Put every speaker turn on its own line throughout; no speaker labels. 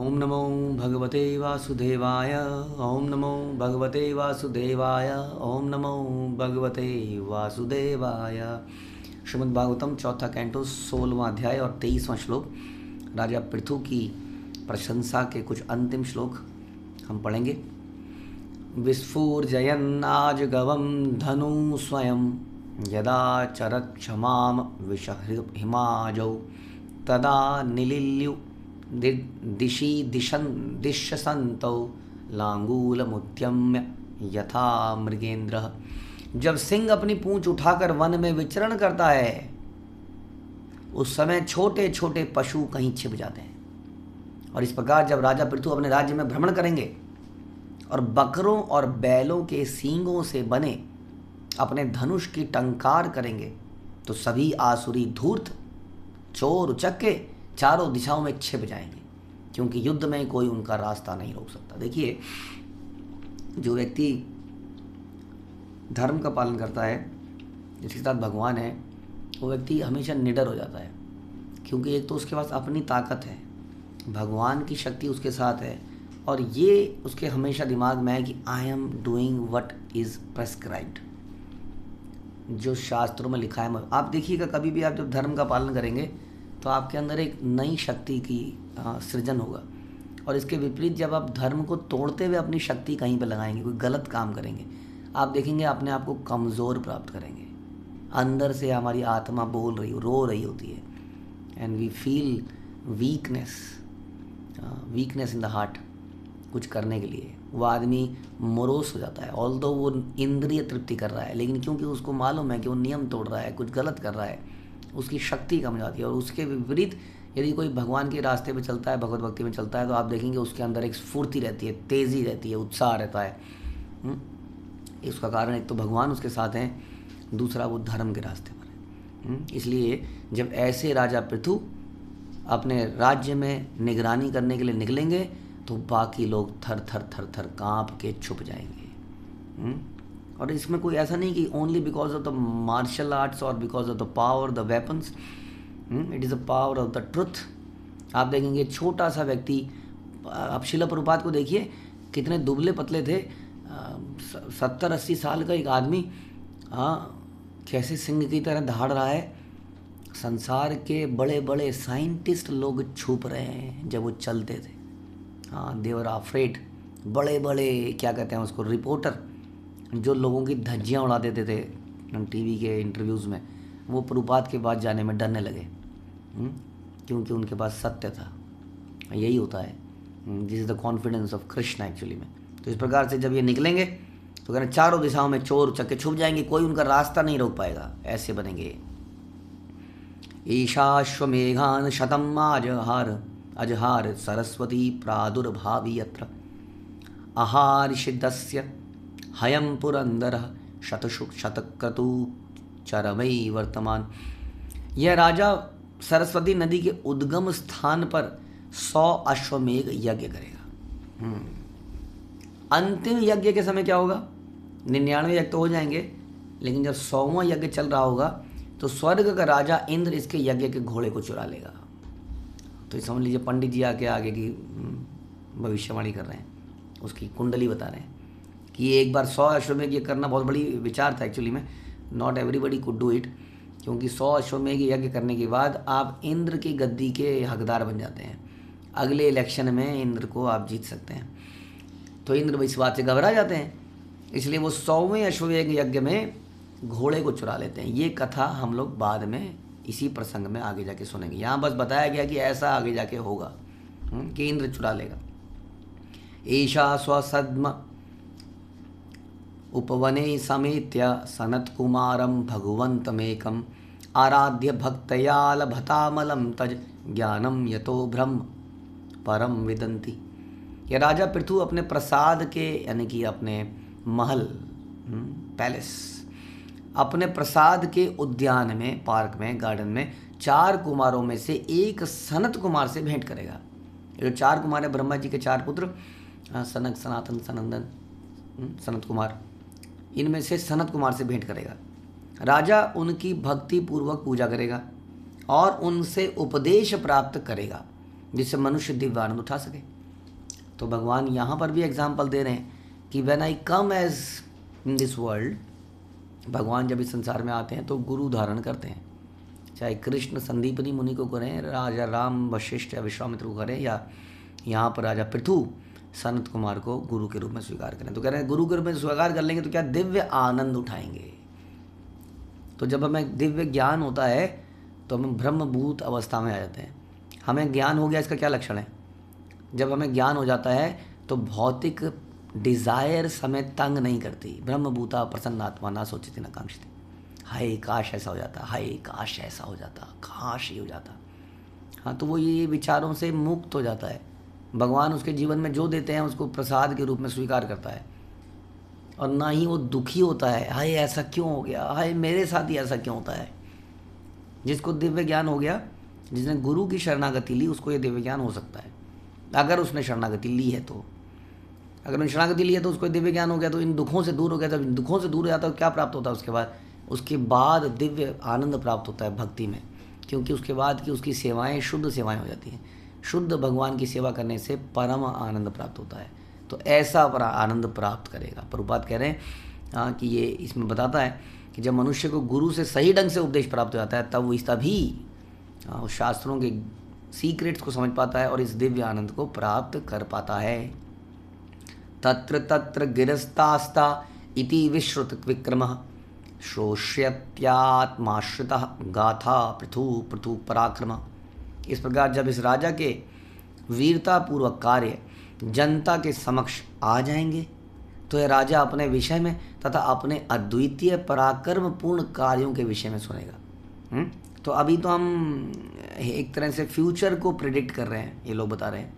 ओम नमो भगवते वासुदेवाय। ओम नमो भगवते वासुदेवाय। ओम नमो भगवते वासुदेवाय। श्रीमद् भागवतम चौथा कैंटो 16वां अध्याय और 23वां श्लोक। राजा पृथु की प्रशंसा के कुछ अंतिम श्लोक हम पढ़ेंगे। विस्फूर्जयन्नाज गवम धनु स्वयं यदा चरत क्षमाम विषहिमाजौ तदा निलिल्यु दिशि दिशसन्तौ लांगूलमुद्यम्य यथा मृगेन्द्र। जब सिंह अपनी पूंछ उठाकर वन में विचरण करता है उस समय छोटे छोटे पशु कहीं छिप जाते हैं। और इस प्रकार जब राजा पृथु अपने राज्य में भ्रमण करेंगे और बकरों और बैलों के सींगों से बने अपने धनुष की टंकार करेंगे तो सभी आसुरी धूर्त चोर उचक्के चारों दिशाओं में छिप जाएंगे, क्योंकि युद्ध में कोई उनका रास्ता नहीं रोक सकता। देखिए, जो व्यक्ति धर्म का पालन करता है, जिसके साथ भगवान है, वो व्यक्ति हमेशा निडर हो जाता है, क्योंकि एक तो उसके पास अपनी ताकत है, भगवान की शक्ति उसके साथ है, और ये उसके हमेशा दिमाग में है कि I am doing what is prescribed, जो शास्त्रों में लिखा है। आप देखिएगा, कभी भी आप जब धर्म का पालन करेंगे तो आपके अंदर एक नई शक्ति की सृजन होगा। और इसके विपरीत जब आप धर्म को तोड़ते हुए अपनी शक्ति कहीं पर लगाएंगे, कोई गलत काम करेंगे, आप देखेंगे अपने आप को कमज़ोर प्राप्त करेंगे। अंदर से हमारी आत्मा बोल रही रो रही होती है, and we feel weakness in the heart कुछ करने के लिए। वो आदमी मोरोस हो जाता है, ऑल्दो वो इंद्रिय तृप्ति कर रहा है, लेकिन क्योंकि उसको मालूम है कि वो नियम तोड़ रहा है, कुछ गलत कर रहा है, उसकी शक्ति कम जाती है। और उसके विपरीत यदि कोई भगवान के रास्ते पे चलता है, भगवत भक्ति में चलता है, तो आप देखेंगे उसके अंदर एक स्फूर्ति रहती है, तेज़ी रहती है, उत्साह रहता है। इसका कारण एक तो भगवान उसके साथ हैं, दूसरा वो धर्म के रास्ते पर है। इसलिए जब ऐसे राजा पृथु अपने राज्य में निगरानी करने के लिए निकलेंगे तो बाकी लोग थर थर काँप के छुप जाएंगे। और इसमें कोई ऐसा नहीं कि only because of the martial arts or because of the power the weapons, it is the power of the truth. आप देखेंगे छोटा सा व्यक्ति, आप शिला प्रभुपाद को देखिए, कितने दुबले पतले थे, 70-80 साल का एक आदमी कैसे सिंह की तरह दहाड़ रहा है। संसार के बड़े बड़े साइंटिस्ट लोग छुप रहे हैं जब वो चलते थे। देवर अफ्रेड, बड़े बड़े क्या कहते हैं उसको, रिपोर्टर, जो लोगों की धज्जियाँ उड़ा देते थे टीवी के इंटरव्यूज़ में, वो प्रभुपाद के बाद जाने में डरने लगे, क्योंकि उनके पास सत्य था। यही होता है, this is the confidence of Krishna actually में। तो इस प्रकार से जब ये निकलेंगे तो कहना चारों दिशाओं में चोर चक्के छुप जाएंगे, कोई उनका रास्ता नहीं रोक पाएगा, ऐसे बनेंगे। ईशाश्वमेघान शतम अजहार सरस्वती प्रादुर्भावी यत्र आहारिषिदस्य हयम पुरंदर शतक्रतु चरमई वर्तमान। यह राजा सरस्वती नदी के उद्गम स्थान पर 100 अश्वमेघ यज्ञ करेगा। अंतिम यज्ञ के समय क्या होगा, 99 यज्ञ तो हो जाएंगे, लेकिन जब 100वां यज्ञ चल रहा होगा तो स्वर्ग का राजा इंद्र इसके यज्ञ के घोड़े को चुरा लेगा। तो समझ लीजिए, पंडित जी आगे की भविष्यवाणी कर रहे हैं, उसकी कुंडली बता रहे हैं कि एक बार 100 अश्वमेघ यज्ञ करना बहुत बड़ी विचार था एक्चुअली में। Not everybody could do it, क्योंकि 100 अश्वमेघ यज्ञ करने के बाद आप इंद्र की गद्दी के हकदार बन जाते हैं। अगले इलेक्शन में इंद्र को आप जीत सकते हैं। तो इंद्र इस बात से घबरा जाते हैं, इसलिए वो 100वें अश्वमेघ यज्ञ में घोड़े को चुरा लेते हैं। ये कथा हम लोग बाद में इसी प्रसंग में आगे जाके सुनेंगे। यहाँ बस बताया गया कि ऐसा आगे जाके होगा कि इंद्र चुरा लेगा। ईशा स्वसद्म उपवने समेत्य सनत्कुमारं भगवन्तमेकम् आराध्य भक्तया लभतामलं तज ज्ञानम यतो ब्रह्म परम विदन्ति। यह राजा पृथु अपने प्रसाद के, यानी कि अपने महल, पैलेस, अपने प्रसाद के उद्यान में, पार्क में, गार्डन में 4 कुमारों में से एक सनत कुमार से भेंट करेगा। ये जो 4 कुमार है, ब्रह्मा जी के 4 पुत्र, सनक, सनातन, सनंदन, सनत कुमार, इनमें से सनत कुमार से भेंट करेगा। राजा उनकी भक्ति पूर्वक पूजा करेगा और उनसे उपदेश प्राप्त करेगा, जिससे मनुष्य दिव्य आनंद उठा सके। तो भगवान यहाँ पर भी एग्जाम्पल दे रहे हैं कि when I come as in this world, भगवान जब इस संसार में आते हैं तो गुरु धारण करते हैं। चाहे कृष्ण संदीपनी मुनि को करें, राजा राम वशिष्ठ या विश्वामित्र को करें, या यहाँ पर राजा पृथु सनत कुमार को गुरु के रूप में स्वीकार करें। तो कह रहे हैं गुरु के रूप में स्वीकार कर लेंगे तो क्या दिव्य आनंद उठाएंगे। तो जब हमें दिव्य ज्ञान होता है तो हम ब्रह्मभूत अवस्था में आ जाते हैं। हमें ज्ञान हो गया, इसका क्या लक्षण है? जब हमें ज्ञान हो जाता है तो भौतिक डिज़ायर्स हमें तंग नहीं करती। ब्रह्मभूता प्रसन्नात्मा ना सोचती ना कांक्षती। हाय काश ऐसा हो जाता, हाय काश ऐसा हो जाता, काश ये हो जाता। हाँ, तो वो ये विचारों से मुक्त हो जाता है। भगवान उसके जीवन में जो देते हैं उसको प्रसाद के रूप में स्वीकार करता है, और ना ही वो दुखी होता है, हाय ऐसा क्यों हो गया, हाय मेरे साथ ही ऐसा क्यों होता है। जिसको दिव्य ज्ञान हो गया, जिसने गुरु की शरणागति ली, उसको ये दिव्य ज्ञान हो सकता है, अगर उसने शरणागति ली है तो। अगर उसने शरणागति ली है तो उसको दिव्य ज्ञान हो गया, तो इन दुखों से दूर हो गया। जब इन दुखों से दूर हो जाता है तो क्या प्राप्त होता है उसके बाद दिव्य आनंद प्राप्त होता है भक्ति में, क्योंकि उसके बाद की उसकी सेवाएं शुद्ध सेवाएं हो जाती हैं। शुद्ध भगवान की सेवा करने से परम आनंद प्राप्त होता है। तो ऐसा आनंद प्राप्त करेगा। प्रभुपाद कह रहे हैं कि ये इसमें बताता है कि जब मनुष्य को गुरु से सही ढंग से उपदेश प्राप्त हो जाता है तब वो तभी शास्त्रों के सीक्रेट्स को समझ पाता है और इस दिव्य आनंद को प्राप्त कर पाता है। तत्र तत्र गिरस्तास्ता इति विश्रुत विक्रमः श्रोष्यत्यात्माश्रितः गाथा पृथु पृथु पराक्रम। इस प्रकार जब इस राजा के वीरतापूर्वक कार्य जनता के समक्ष आ जाएंगे तो यह राजा अपने विषय में तथा अपने अद्वितीय पराक्रम पूर्ण कार्यों के विषय में सुनेगा। तो अभी तो हम एक तरह से फ्यूचर को प्रेडिक्ट कर रहे हैं, ये लोग बता रहे हैं,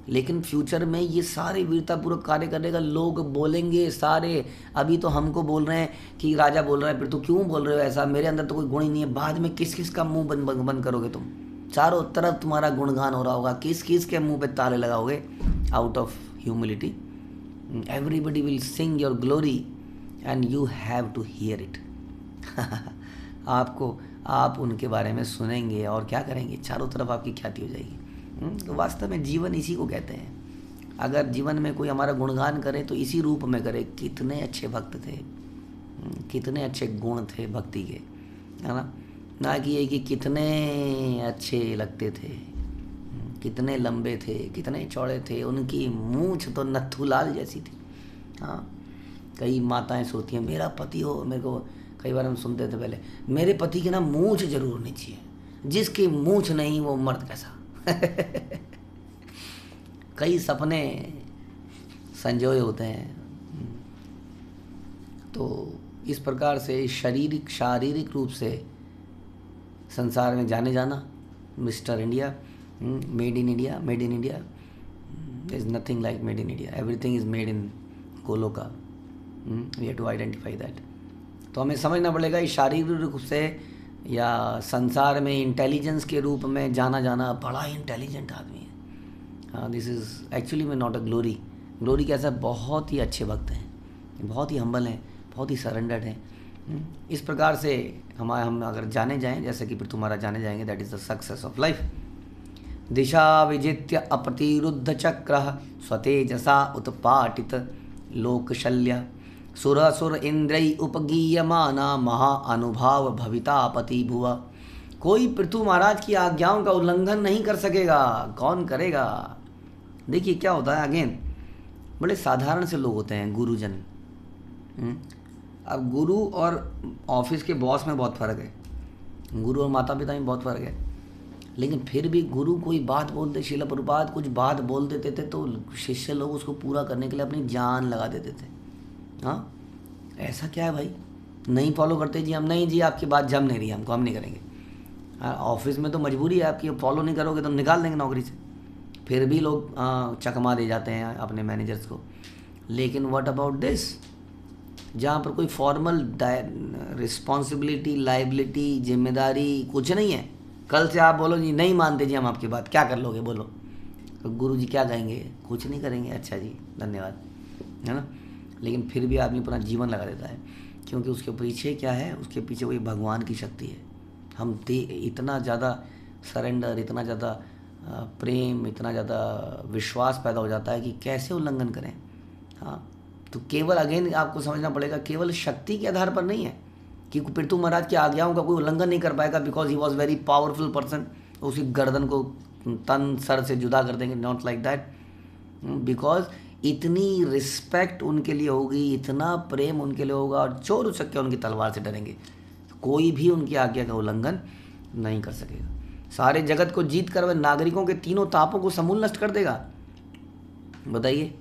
लेकिन फ्यूचर में ये सारे वीरतापूर्वक कार्य करेगा, लोग बोलेंगे सारे। अभी तो हमको बोल रहे हैं कि राजा बोल रहा है, फिर तो क्यों बोल रहे हो ऐसा, मेरे अंदर तो कोई गुण ही नहीं है। बाद में किस किस का मुंह बंद करोगे तुम, चारों तरफ तुम्हारा गुणगान हो रहा होगा, किस किस के मुंह पे ताले लगाओगे। Out of humility everybody will sing your glory and you have to hear it. आप उनके बारे में सुनेंगे और क्या करेंगे, चारों तरफ आपकी ख्याति हो जाएगी। तो वास्तव में जीवन इसी को कहते हैं। अगर जीवन में कोई हमारा गुणगान करे तो इसी रूप में करे, कितने अच्छे भक्त थे, कितने अच्छे गुण थे भक्ति के, है ना कि ये कि कितने अच्छे लगते थे, कितने लंबे थे, कितने चौड़े थे, उनकी मूंछ तो नथुलाल जैसी थी। हाँ, कई माताएं सोचती हैं मेरा पति हो, मेरे को कई बार हम सुनते थे पहले, मेरे पति की ना मूंछ जरूर होनी चाहिए, जिसकी मूंछ नहीं वो मर्द कैसा। कई सपने संजोए होते हैं। तो इस प्रकार से शारीरिक रूप से संसार में जाने जाना, Mister India, made in India, there is nothing like made in India, everything is made in Goloka. We have to identify that. तो हमें समझना पड़ेगा इस शारीरिक रूप से या संसार में इंटेलिजेंस के रूप में जाना बड़ा इंटेलिजेंट आदमी है। दिस इज़ एक्चुअली में नॉट अ ग्लोरी। ग्लोरी कैसा, बहुत ही अच्छे भक्त हैं, बहुत ही हम्बल हैं, बहुत ही सरेंडर्ड हैं। इस प्रकार से हम अगर जाने जाएं, जैसे कि फिर तुम्हारा जाने जाएंगे, that is the success of life. दिशा विजित्य अप्रतिरुद्ध चक्र स्वतेजसा उत्पाटित लोकशल्य सुरसुर इंद्रय उपगीयमाना महा अनुभाव भवितापति भुवा। कोई पृथु महाराज की आज्ञाओं का उल्लंघन नहीं कर सकेगा। कौन करेगा? देखिए क्या होता है, अगेन बड़े साधारण से लोग होते हैं गुरुजन। अब गुरु और ऑफिस के बॉस में बहुत फ़र्क है, गुरु और माता पिता में बहुत फ़र्क है, लेकिन फिर भी गुरु कोई बात बोलते, श्रील प्रभुपाद कुछ बात बोल देते थे तो शिष्य लोग उसको पूरा करने के लिए अपनी जान लगा देते थे। हाँ, ऐसा क्या है भाई, नहीं फॉलो करते जी हम, नहीं जी आपकी बात जम नहीं रही हमको, हम नहीं करेंगे। ऑफिस में तो मजबूरी है आपकी, फॉलो नहीं करोगे तो निकाल देंगे नौकरी से। फिर भी लोग चकमा दे जाते हैं अपने मैनेजर्स को। लेकिन व्हाट अबाउट दिस, जहाँ पर कोई फॉर्मल रिस्पॉन्सिबिलिटी, लाइबिलिटी, जिम्मेदारी कुछ नहीं है। कल से आप बोलो जी नहीं मानते जी हम आपकी बात, क्या कर लोगे बोलो, तो गुरु जी क्या कहेंगे? कुछ नहीं करेंगे, अच्छा जी धन्यवाद, है ना। लेकिन फिर भी आदमी अपना जीवन लगा देता है, क्योंकि उसके पीछे क्या है, उसके पीछे वही भगवान की शक्ति है। हम इतना ज़्यादा सरेंडर, इतना ज़्यादा प्रेम, इतना ज़्यादा विश्वास पैदा हो जाता है कि कैसे उल्लंघन करें। हाँ, तो केवल अगेन आपको समझना पड़ेगा, केवल शक्ति के आधार पर नहीं है कि पृथु महाराज की आज्ञाओं का कोई उल्लंघन नहीं कर पाएगा because he was very powerful person, उसकी गर्दन को तन सर से जुदा कर देंगे, नॉट लाइक दैट। बिकॉज इतनी रिस्पेक्ट उनके लिए होगी, इतना प्रेम उनके लिए होगा, और चोर उचक्के उनकी तलवार से डरेंगे, कोई भी उनकी आज्ञा का उल्लंघन नहीं कर सकेगा। सारे जगत को जीत कर वह नागरिकों के तीनों तापों को समूल नष्ट कर देगा। बताइए,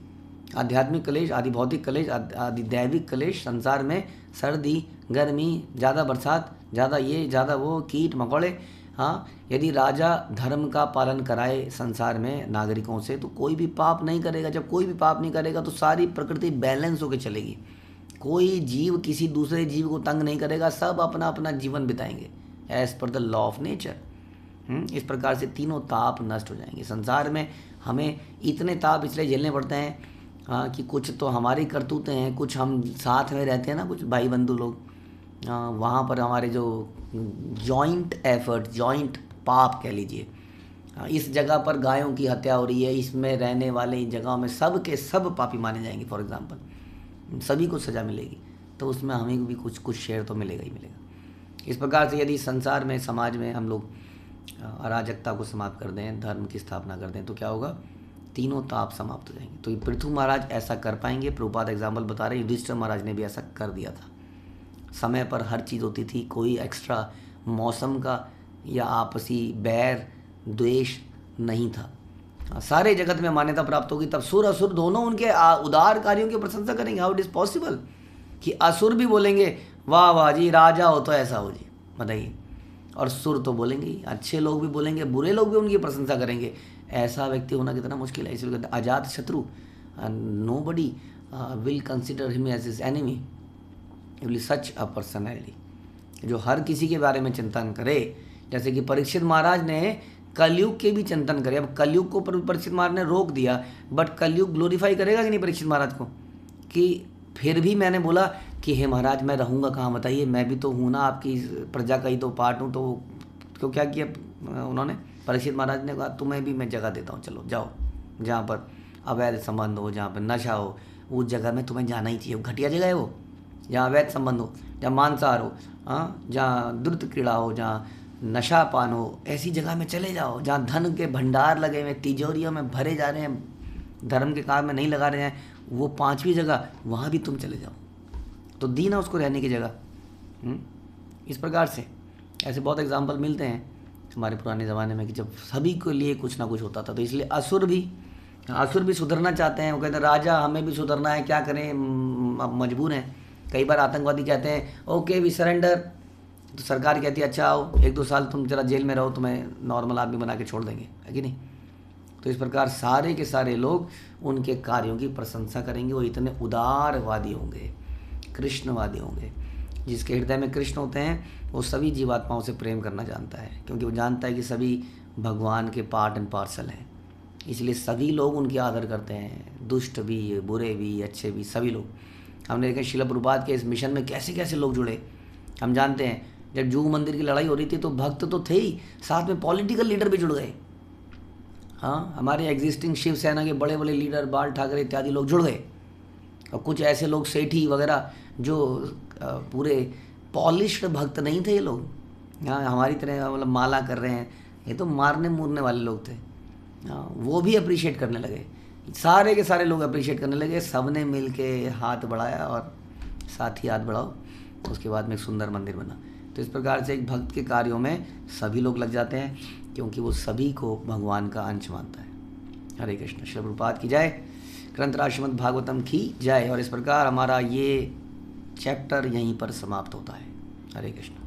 आध्यात्मिक कलेश, आदि भौतिक कलेश, आदि दैविक कलेश, संसार में सर्दी गर्मी, ज़्यादा बरसात, ज़्यादा ये ज़्यादा वो, कीट मकोड़े। हाँ, यदि राजा धर्म का पालन कराए संसार में नागरिकों से तो कोई भी पाप नहीं करेगा। जब कोई भी पाप नहीं करेगा तो सारी प्रकृति बैलेंस होकर चलेगी, कोई जीव किसी दूसरे जीव को तंग नहीं करेगा, सब अपना अपना जीवन बिताएंगे as per the law of nature. इस प्रकार से तीनों ताप नष्ट हो जाएंगे। संसार में हमें इतने ताप इसलिए झेलने पड़ते हैं हाँ, कि कुछ तो हमारी करतूतें हैं, कुछ हम साथ में रहते हैं ना, कुछ भाई बंधु लोग, वहाँ पर हमारे जो जॉइंट एफर्ट, जॉइंट पाप कह लीजिए, इस जगह पर गायों की हत्या हो रही है, इसमें रहने वाले इन जगहों में सब के सब पापी माने जाएंगे फॉर एग्जांपल, सभी को सज़ा मिलेगी, तो उसमें हमें भी कुछ शेयर तो मिलेगा ही मिलेगा। इस प्रकार से यदि संसार में, समाज में हम लोग अराजकता को समाप्त कर दें, धर्म की स्थापना कर दें, तो क्या होगा, तीनों ताप समाप्त हो जाएंगे। तो पृथु महाराज ऐसा कर पाएंगे। प्रभुपाद एग्जाम्पल बता रहे हैं, युधिष्ठिर महाराज ने भी ऐसा कर दिया था। समय पर हर चीज़ होती थी, कोई एक्स्ट्रा मौसम का या आपसी बैर द्वेष नहीं था। सारे जगत में मान्यता प्राप्त होगी, तब सुर असुर दोनों उनके उदार कार्यों की प्रशंसा करेंगे। हाउ इट इज़ पॉसिबल कि असुर भी बोलेंगे वाह वाह जी, राजा हो तो ऐसा हो जी, बताइए, और सुर तो बोलेंगे, अच्छे लोग भी बोलेंगे, बुरे लोग भी उनकी प्रशंसा करेंगे। ऐसा व्यक्ति होना कितना मुश्किल है। इसलिए कहते हैं अजात शत्रु, nobody will consider him as his enemy, will such a personality जो हर किसी के बारे में चिंतन करे। जैसे कि परीक्षित महाराज ने कलयुग के भी चिंतन करे। अब कलयुग को परीक्षित महाराज ने रोक दिया, बट कलयुग ग्लोरीफाई करेगा कि नहीं परीक्षित महाराज को, कि फिर भी मैंने बोला कि हे महाराज मैं रहूँगा कहाँ, बताइए, मैं भी तो हूँ ना, आपकी प्रजा का ही तो पार्ट हूँ। तो क्यों क्या किया उन्होंने, परीक्षित महाराज ने कहा तुम्हें भी मैं जगह देता हूँ, चलो जाओ, जहाँ पर अवैध संबंध हो, जहाँ पर नशा हो, उस जगह में तुम्हें जाना ही चाहिए। वो घटिया जगह है वो, जहाँ अवैध संबंध हो, जहाँ मांसाहार हो, हाँ, जहाँ द्रुत क्रीड़ा हो, जहाँ नशा पान हो, ऐसी जगह में चले जाओ। जहाँ धन के भंडार लगे हुए, तिजोरियों में भरे जा रहे हैं, धर्म के काम में नहीं लगा रहे हैं, वो पांचवी जगह, वहाँ भी तुम चले जाओ, तो दी ना उसको रहने की जगह। इस प्रकार से ऐसे बहुत एग्जाम्पल मिलते हैं हमारे पुराने ज़माने में कि जब सभी के लिए कुछ ना कुछ होता था। तो इसलिए असुर भी सुधरना चाहते हैं। वो कहते हैं राजा हमें भी सुधरना है, क्या करें, मजबूर हैं। कई बार आतंकवादी कहते हैं ओके वी सरेंडर, तो सरकार कहती है अच्छा आओ 1-2 साल तुम जरा जेल में रहो, तुम्हें नॉर्मल आदमी बना के छोड़ देंगे, है कि नहीं। तो इस प्रकार सारे के सारे लोग उनके कार्यों की प्रशंसा करेंगे। वो इतने उदारवादी होंगे, कृष्णवादी होंगे। जिसके हृदय में कृष्ण होते हैं वो सभी जीवात्माओं से प्रेम करना जानता है, क्योंकि वो जानता है कि सभी भगवान के पार्ट एंड पार्सल हैं। इसलिए सभी लोग उनकी आदर करते हैं, दुष्ट भी, बुरे भी, अच्छे भी, सभी लोग। हमने देखा श्रील प्रभुपाद के इस मिशन में कैसे कैसे लोग जुड़े। हम जानते हैं जब जूहू मंदिर की लड़ाई हो रही थी तो भक्त तो थे ही, साथ में पॉलिटिकल लीडर भी जुड़ गए। हाँ, हमारे एग्जिस्टिंग शिवसेना के बड़े बड़े लीडर बाल ठाकरे इत्यादि लोग जुड़ गए, और कुछ ऐसे लोग सेठी वगैरह जो पूरे पॉलिश्ड भक्त नहीं थे ये लोग। हाँ, हमारी तरह मतलब माला कर रहे हैं, ये तो मारने मूरने वाले लोग थे। हाँ, वो भी अप्रिशिएट करने लगे, सारे के सारे लोग अप्रिशिएट करने लगे। सब ने मिल के हाथ बढ़ाया और साथ ही हाथ बढ़ाओ, उसके बाद में एक सुंदर मंदिर बना। तो इस प्रकार से एक भक्त के कार्यों में सभी लोग लग जाते हैं, क्योंकि वो सभी को भगवान का अंश मानता है। हरे कृष्ण। श्रील प्रभुपाद की जय, ग्रंथराज श्रीमद् भागवतम की जय। और इस प्रकार हमारा ये चैप्टर यहीं पर समाप्त होता है। हरे कृष्ण।